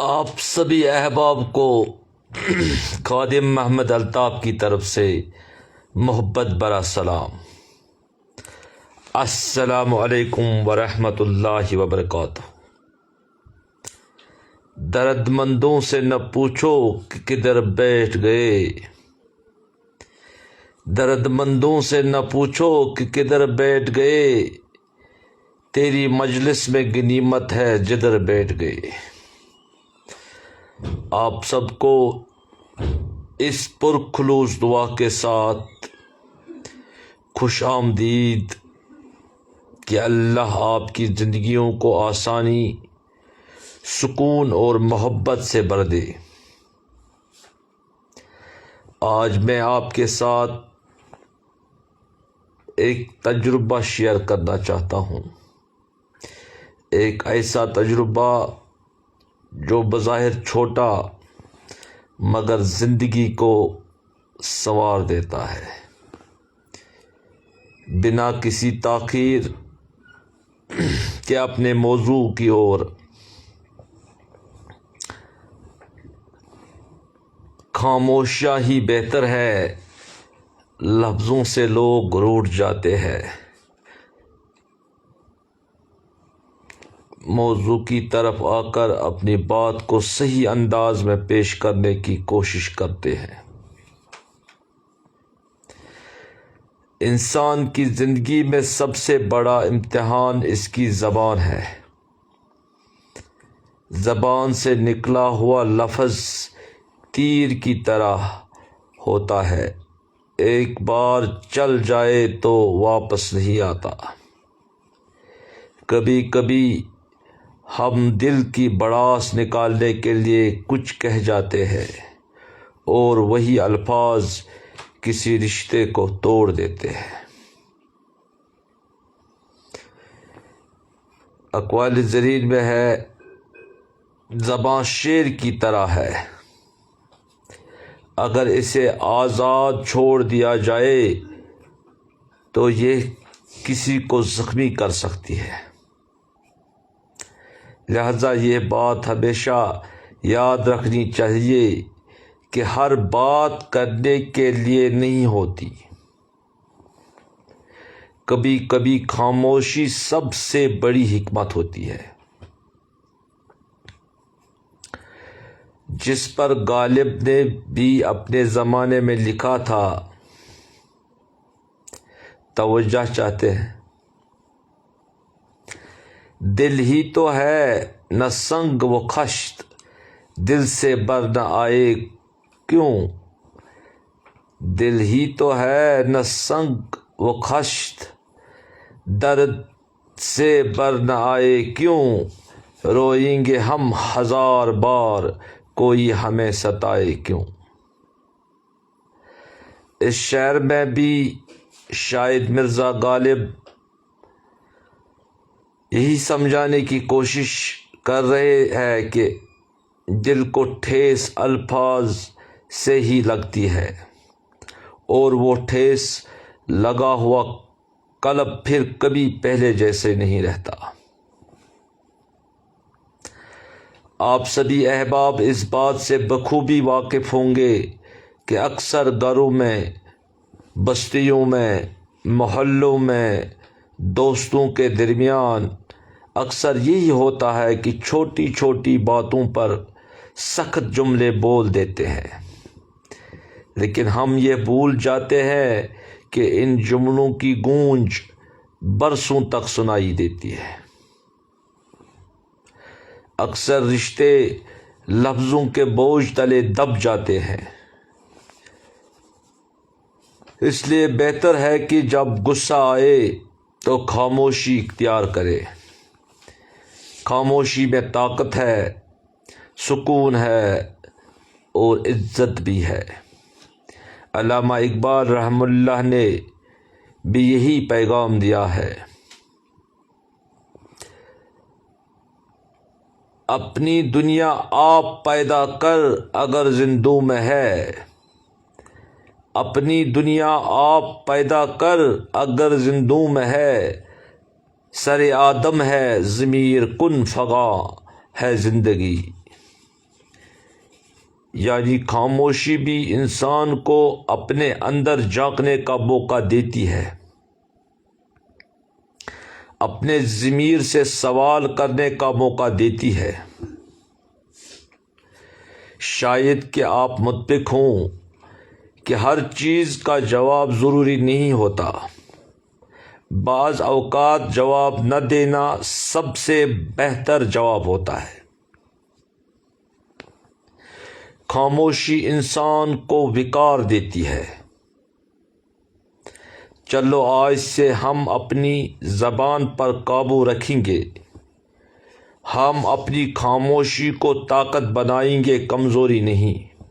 آپ سبھی احباب کو خادم محمد الطاف کی طرف سے محبت برا سلام۔ السلام علیکم ورحمۃ اللہ وبرکاتہ۔ درد مندوں سے نہ پوچھو کہ کدھر بیٹھ گئے، درد مندوں سے نہ پوچھو کہ کدھر بیٹھ گئے، تیری مجلس میں غنیمت ہے جدھر بیٹھ گئے۔ آپ سب کو اس پرخلوص دعا کے ساتھ خوش آمدید کہ اللہ آپ کی زندگیوں کو آسانی، سکون اور محبت سے بھر دے۔ آج میں آپ کے ساتھ ایک تجربہ شیئر کرنا چاہتا ہوں، ایک ایسا تجربہ جو بظاہر چھوٹا مگر زندگی کو سنوار دیتا ہے۔ بنا کسی تاخیر کے اپنے موضوع کی اور خاموشیاں ہی بہتر ہے، لفظوں سے لوگ روٹھ جاتے ہیں۔ موضوع کی طرف آ کر اپنی بات کو صحیح انداز میں پیش کرنے کی کوشش کرتے ہیں۔ انسان کی زندگی میں سب سے بڑا امتحان اس کی زبان ہے۔ زبان سے نکلا ہوا لفظ تیر کی طرح ہوتا ہے، ایک بار چل جائے تو واپس نہیں آتا۔ کبھی کبھی ہم دل کی بڑاس نکالنے کے لیے کچھ کہہ جاتے ہیں اور وہی الفاظ کسی رشتے کو توڑ دیتے ہیں۔ اقوال زرین میں ہے، زبان شیر کی طرح ہے، اگر اسے آزاد چھوڑ دیا جائے تو یہ کسی کو زخمی کر سکتی ہے۔ لہذا یہ بات ہمیشہ یاد رکھنی چاہیے کہ ہر بات کرنے کے لیے نہیں ہوتی، کبھی کبھی خاموشی سب سے بڑی حکمت ہوتی ہے۔ جس پر غالب نے بھی اپنے زمانے میں لکھا تھا، توجہ چاہتے ہیں؟ دل ہی تو ہے نہ سنگ و خشت، دل سے بر نہ آئے کیوں؟ دل ہی تو ہے نہ سنگ و خشت، درد سے بر نہ آئے کیوں؟ روئیں گے ہم ہزار بار، کوئی ہمیں ستائے کیوں؟ اس شعر میں بھی شاید مرزا غالب یہی سمجھانے کی کوشش کر رہے ہیں کہ دل کو ٹھیس الفاظ سے ہی لگتی ہے، اور وہ ٹھیس لگا ہوا قلب پھر کبھی پہلے جیسے نہیں رہتا۔ آپ سبھی احباب اس بات سے بخوبی واقف ہوں گے کہ اکثر گھروں میں، بستیوں میں، محلوں میں، دوستوں کے درمیان اکثر یہی ہوتا ہے کہ چھوٹی چھوٹی باتوں پر سخت جملے بول دیتے ہیں، لیکن ہم یہ بھول جاتے ہیں کہ ان جملوں کی گونج برسوں تک سنائی دیتی ہے۔ اکثر رشتے لفظوں کے بوجھ تلے دب جاتے ہیں۔ اس لیے بہتر ہے کہ جب غصہ آئے تو خاموشی اختیار کرے۔ خاموشی میں طاقت ہے، سکون ہے اور عزت بھی ہے۔ علامہ اقبال رحمہ اللہ نے بھی یہی پیغام دیا ہے۔ اپنی دنیا آپ پیدا کر اگر زندوں میں ہے، اپنی دنیا آپ پیدا کر اگر زندوں میں ہے، سر آدم ہے ضمیر کن فغاں ہے زندگی۔ یعنی خاموشی بھی انسان کو اپنے اندر جھانکنے کا موقع دیتی ہے، اپنے ضمیر سے سوال کرنے کا موقع دیتی ہے۔ شاید کہ آپ متفق ہوں کہ ہر چیز کا جواب ضروری نہیں ہوتا، بعض اوقات جواب نہ دینا سب سے بہتر جواب ہوتا ہے۔ خاموشی انسان کو وقار دیتی ہے۔ چلو آج سے ہم اپنی زبان پر قابو رکھیں گے، ہم اپنی خاموشی کو طاقت بنائیں گے، کمزوری نہیں،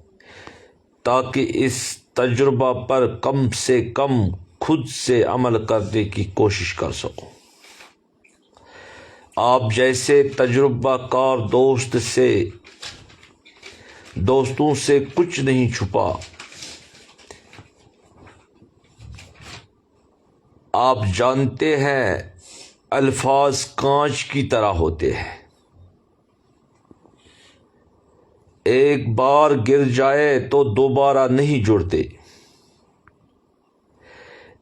تاکہ اس تجربہ پر کم سے کم خود سے عمل کرنے کی کوشش کر سکوں۔ آپ جیسے تجربہ کار دوستوں سے کچھ نہیں چھپا۔ آپ جانتے ہیں الفاظ کانچ کی طرح ہوتے ہیں، ایک بار گر جائے تو دوبارہ نہیں جڑتے۔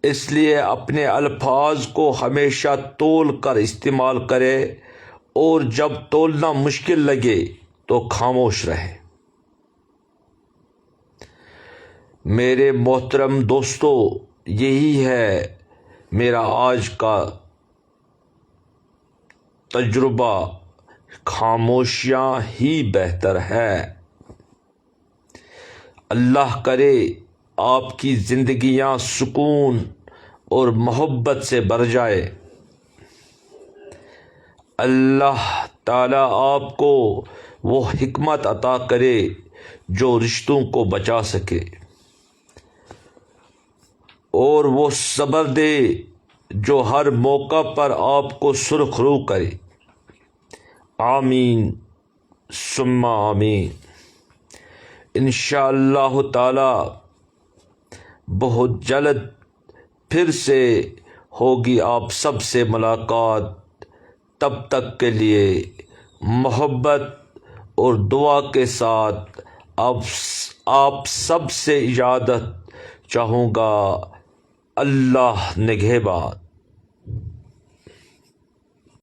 اس لیے اپنے الفاظ کو ہمیشہ تول کر استعمال کرے، اور جب تولنا مشکل لگے تو خاموش رہے۔ میرے محترم دوستو، یہی ہے میرا آج کا تجربہ، خاموشیاں ہی بہتر ہے۔ اللہ کرے آپ کی زندگیاں سکون اور محبت سے بھر جائے۔ اللہ تعالیٰ آپ کو وہ حکمت عطا کرے جو رشتوں کو بچا سکے، اور وہ صبر دے جو ہر موقع پر آپ کو سرخ رو کرے۔ آمین ثم آمین۔ انشاءاللہ تعالی بہت جلد پھر سے ہوگی آپ سب سے ملاقات۔ تب تک کے لیے محبت اور دعا کے ساتھ آپ سب سے اجازت چاہوں گا۔ اللہ نگہبان۔